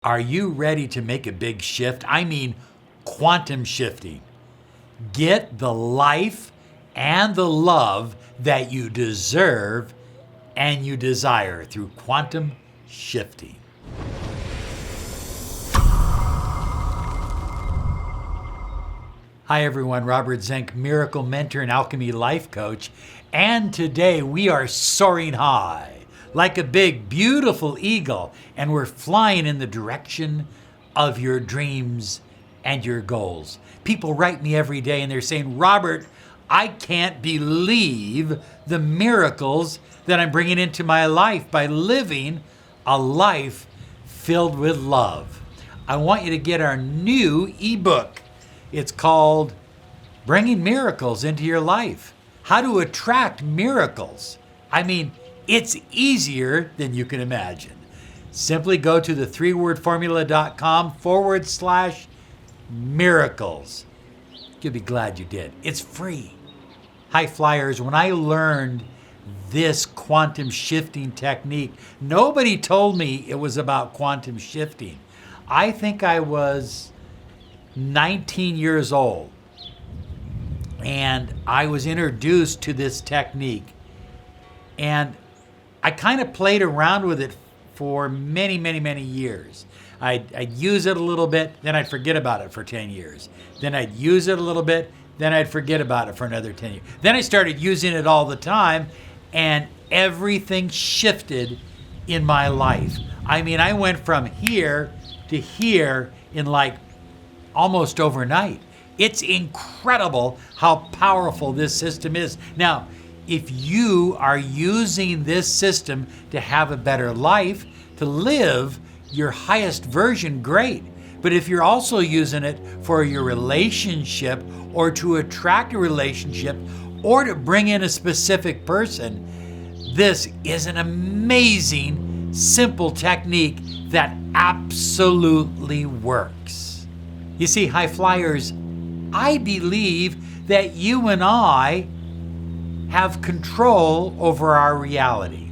Are you ready to make a big shift? I mean, quantum shifting. Get the life and the love that you deserve and you desire through quantum shifting. Hi everyone, Robert Zink, Miracle Mentor and Alchemy Life Coach. And today we are soaring high like a big, beautiful eagle, and we're flying in the direction of your dreams and your goals. People write me every day and they're saying, Robert, I can't believe the miracles that I'm bringing into my life by living a life filled with love. I want you to get our new ebook. It's called Bringing Miracles into Your Life. How to attract miracles. I mean, it's easier than you can imagine. Simply go to the 3wordformula.com/miracles. You'll be glad you did. It's free. High flyers, when I learned this quantum shifting technique, nobody told me it was about quantum shifting. I think I was 19 years old and I was introduced to this technique, and I kind of played around with it for many, many, many years. I'd use it a little bit, then I'd forget about it for 10 years. Then I'd use it a little bit, then I'd forget about it for another 10 years. Then I started using it all the time, and everything shifted in my life. I mean, I went from here to here in like almost overnight. It's incredible how powerful this system is. Now, if you are using this system to have a better life, to live your highest version, great. But if you're also using it for your relationship or to attract a relationship or to bring in a specific person, this is an amazing, simple technique that absolutely works. You see, high flyers, I believe that you and I have control over our reality.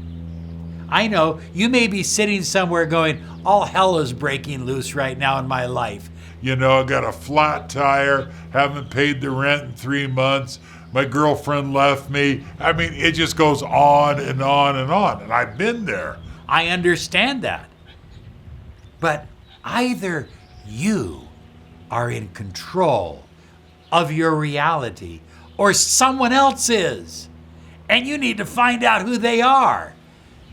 I know you may be sitting somewhere going, all hell is breaking loose right now in my life. You know, I got a flat tire, haven't paid the rent in 3 months, my girlfriend left me. I mean, it just goes on and on and on, and I've been there. I understand that. But either you are in control of your reality or someone else is. And you need to find out who they are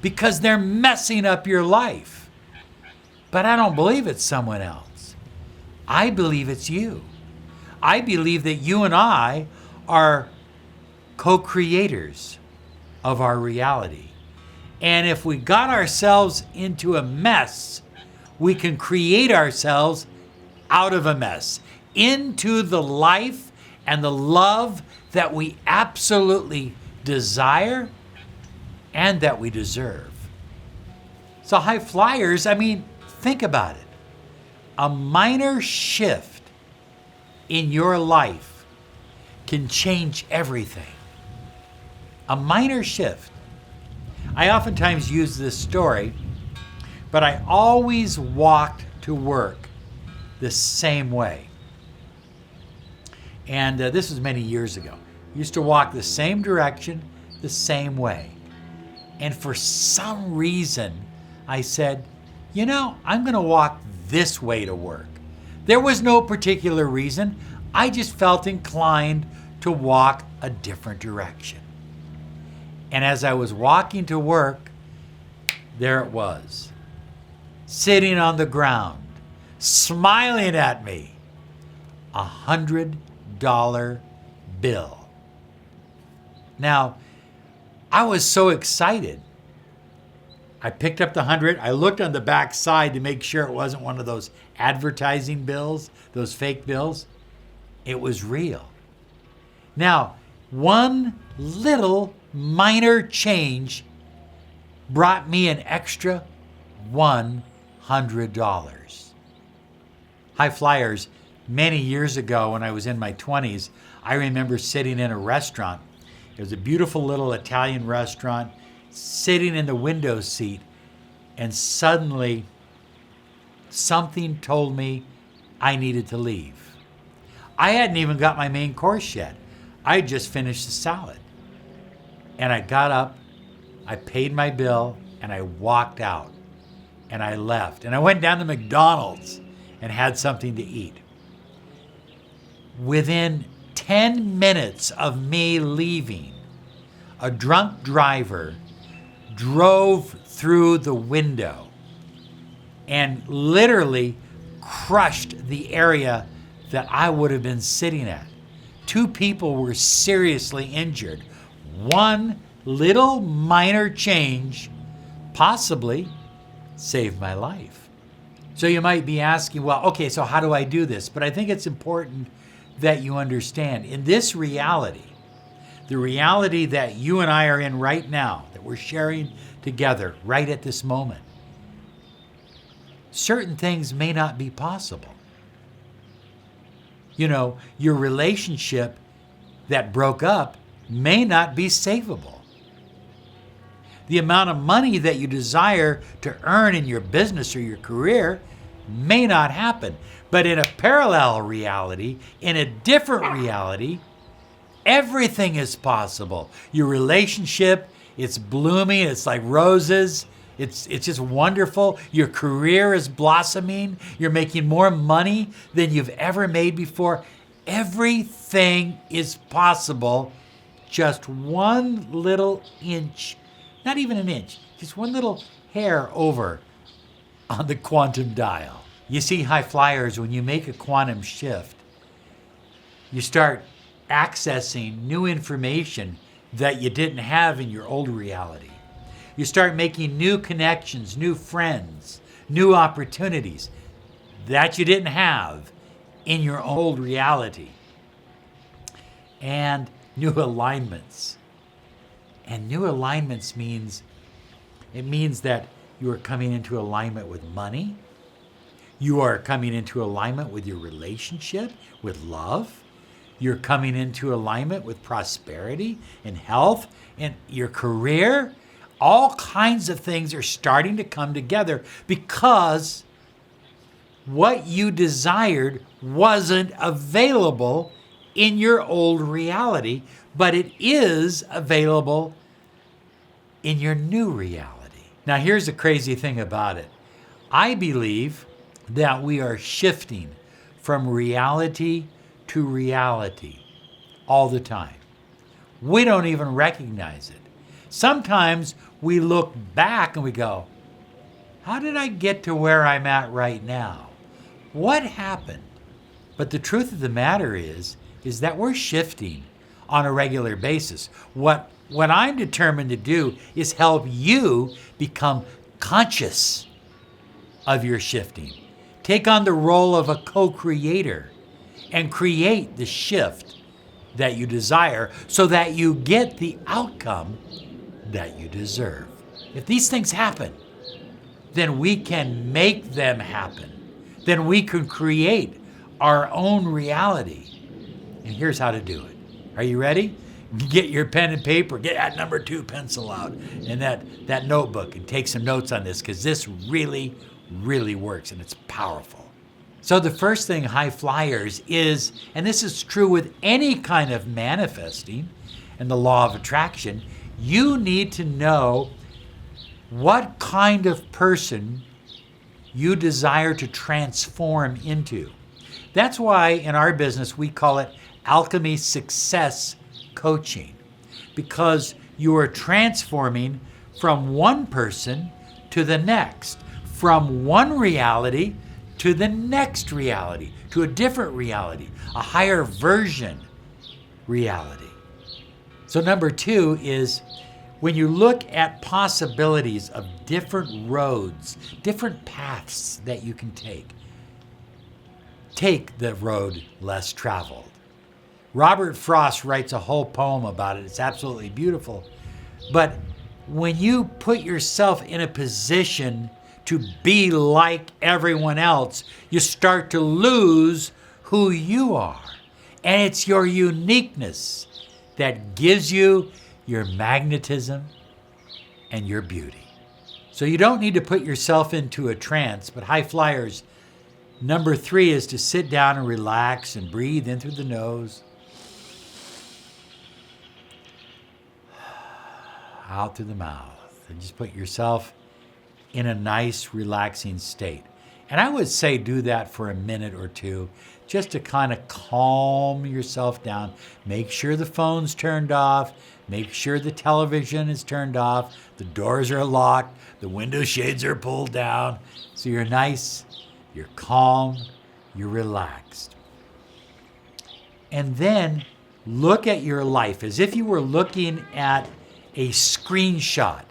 because they're messing up your life. But I don't believe it's someone else. I believe it's you. I believe that you and I are co-creators of our reality. And if we got ourselves into a mess, we can create ourselves out of a mess into the life and the love that we absolutely desire and that we deserve. So high flyers, I mean, think about it. A minor shift in your life can change everything. A minor shift. I oftentimes use this story, but I always walked to work the same way. And this was many years ago. I used to walk the same direction, the same way. And for some reason, I said, you know, I'm going to walk this way to work. There was no particular reason. I just felt inclined to walk a different direction. And as I was walking to work, there it was, sitting on the ground, smiling at me, $100 bill. Now, I was so excited. I picked up the 100. I looked on the back side to make sure it wasn't one of those advertising bills, those fake bills. It was real. Now, one little minor change brought me an extra $100. High flyers, many years ago when I was in my 20s, I remember sitting in a restaurant. It was a beautiful little Italian restaurant, sitting in the window seat, and suddenly something told me I needed to leave. I hadn't even got my main course yet. I had just finished the salad. And I got up, I paid my bill, and I walked out. And I left. And I went down to McDonald's and had something to eat. Within 10 minutes of me leaving, a drunk driver drove through the window and literally crushed the area that I would have been sitting at. 2 people were seriously injured. One little minor change possibly saved my life. So you might be asking, well, okay, so how do I do this? But I think it's important that you understand in this reality, the reality that you and I are in right now, that we're sharing together right at this moment, certain things may not be possible. You know, your relationship that broke up may not be savable. The amount of money that you desire to earn in your business or your career may not happen. But in a parallel reality, in a different reality, everything is possible. Your relationship, it's blooming, it's like roses. It's just wonderful. Your career is blossoming. You're making more money than you've ever made before. Everything is possible. Just one little inch, not even an inch, just one little hair over on the quantum dial. You see, high flyers, when you make a quantum shift, you start accessing new information that you didn't have in your old reality. You start making new connections, new friends, new opportunities that you didn't have in your old reality. And new alignments. And new alignments means that you are coming into alignment with money. You are coming into alignment with your relationship, with love. You're coming into alignment with prosperity and health and your career. All kinds of things are starting to come together because what you desired wasn't available in your old reality, but it is available in your new reality. Now, here's the crazy thing about it. I believe that we are shifting from reality to reality all the time. We don't even recognize it. Sometimes we look back and we go, how did I get to where I'm at right now? What happened? But the truth of the matter is that we're shifting on a regular basis. What I'm determined to do is help you become conscious of your shifting. Take on the role of a co-creator and create the shift that you desire so that you get the outcome that you deserve. If these things happen, then we can make them happen. Then we can create our own reality. And here's how to do it. Are you ready? Get your pen and paper, get that number 2 pencil out and that notebook and take some notes on this because this really, really works and it's powerful. So the first thing, high flyers, is, and this is true with any kind of manifesting and the law of attraction, you need to know what kind of person you desire to transform into. That's why in our business we call it Alchemy Success Coaching, because you are transforming from one person to the next, from one reality to the next reality, to a different reality, a higher version reality. So number 2 is when you look at possibilities of different roads, different paths that you can take the road less traveled. Robert Frost writes a whole poem about it. It's absolutely beautiful. But when you put yourself in a position to be like everyone else, you start to lose who you are. And it's your uniqueness that gives you your magnetism and your beauty. So you don't need to put yourself into a trance, but high flyers, number 3 is to sit down and relax and breathe in through the nose, out through the mouth, and just put yourself in a nice, relaxing state. And I would say do that for a minute or two, just to kind of calm yourself down. Make sure the phone's turned off. Make sure the television is turned off. The doors are locked. The window shades are pulled down. So you're nice, you're calm, you're relaxed. And then look at your life as if you were looking at a screenshot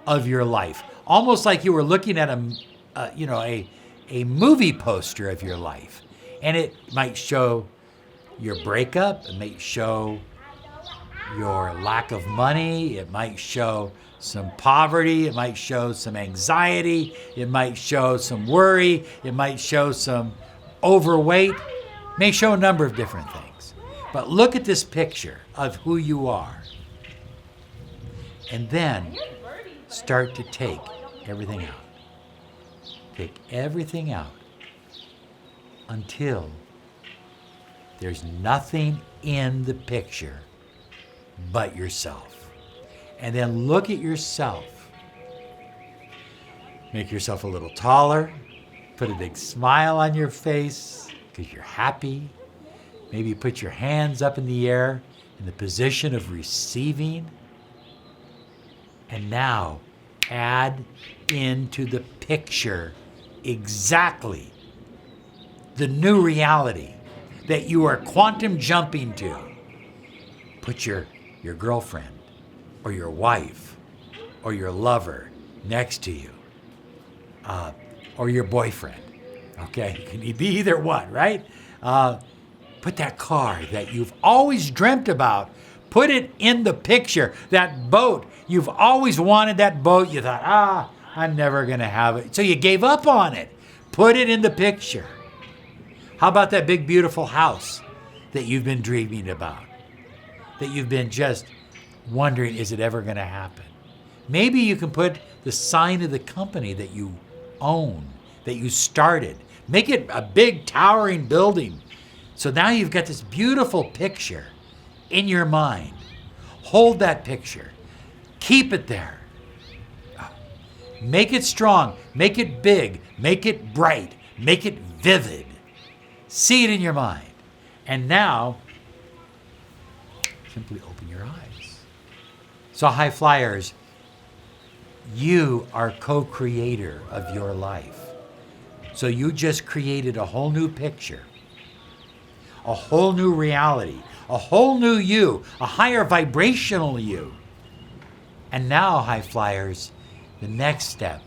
of your life, almost like you were looking at a movie poster of your life. And it might show your breakup, it might show your lack of money, it might show some poverty, it might show some anxiety, it might show some worry, it might show some overweight, it may show a number of different things. But look at this picture of who you are. And then start to take everything out. Take everything out until there's nothing in the picture but yourself. And then look at yourself. Make yourself a little taller. Put a big smile on your face because you're happy. Maybe put your hands up in the air in the position of receiving. And now add into the picture exactly the new reality that you are quantum jumping to. Put your girlfriend or your wife or your lover next to you, or your boyfriend. Okay, it can be either one, right? Put that car that you've always dreamt about. Put it in the picture. That boat, you've always wanted that boat. You thought, I'm never going to have it. So you gave up on it. Put it in the picture. How about that big, beautiful house that you've been dreaming about? That you've been just wondering, is it ever going to happen? Maybe you can put the sign of the company that you own, that you started. Make it a big, towering building. So now you've got this beautiful picture in your mind. Hold that picture. Keep it there. Make it strong. Make it big. Make it bright. Make it vivid. See it in your mind. And now, simply open your eyes. So high flyers, you are co-creator of your life. So you just created a whole new picture, a whole new reality, a whole new you, a higher vibrational you. And now, high flyers, the next step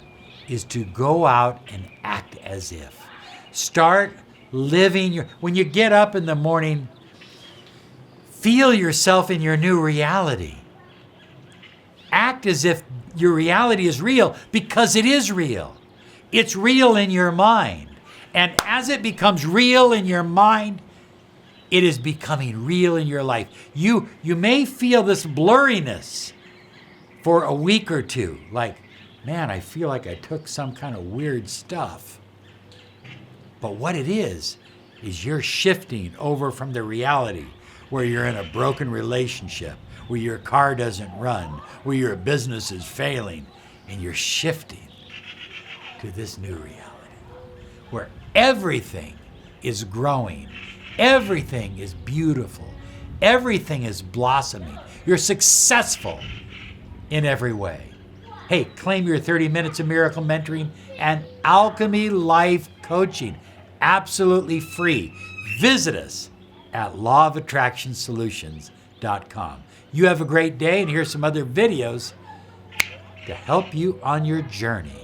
is to go out and act as if. Start living when you get up in the morning, feel yourself in your new reality. Act as if your reality is real, because it is real. It's real in your mind. And as it becomes real in your mind, it is becoming real in your life. You may feel this blurriness for a week or two, like, man, I feel like I took some kind of weird stuff. But what it is you're shifting over from the reality where you're in a broken relationship, where your car doesn't run, where your business is failing, and you're shifting to this new reality where everything is growing, everything is beautiful, everything is blossoming. You're successful in every way. Hey, claim your 30 minutes of miracle mentoring and Alchemy Life Coaching. Absolutely free. Visit us at lawofattractionsolutions.com. You have a great day, and here's some other videos to help you on your journey.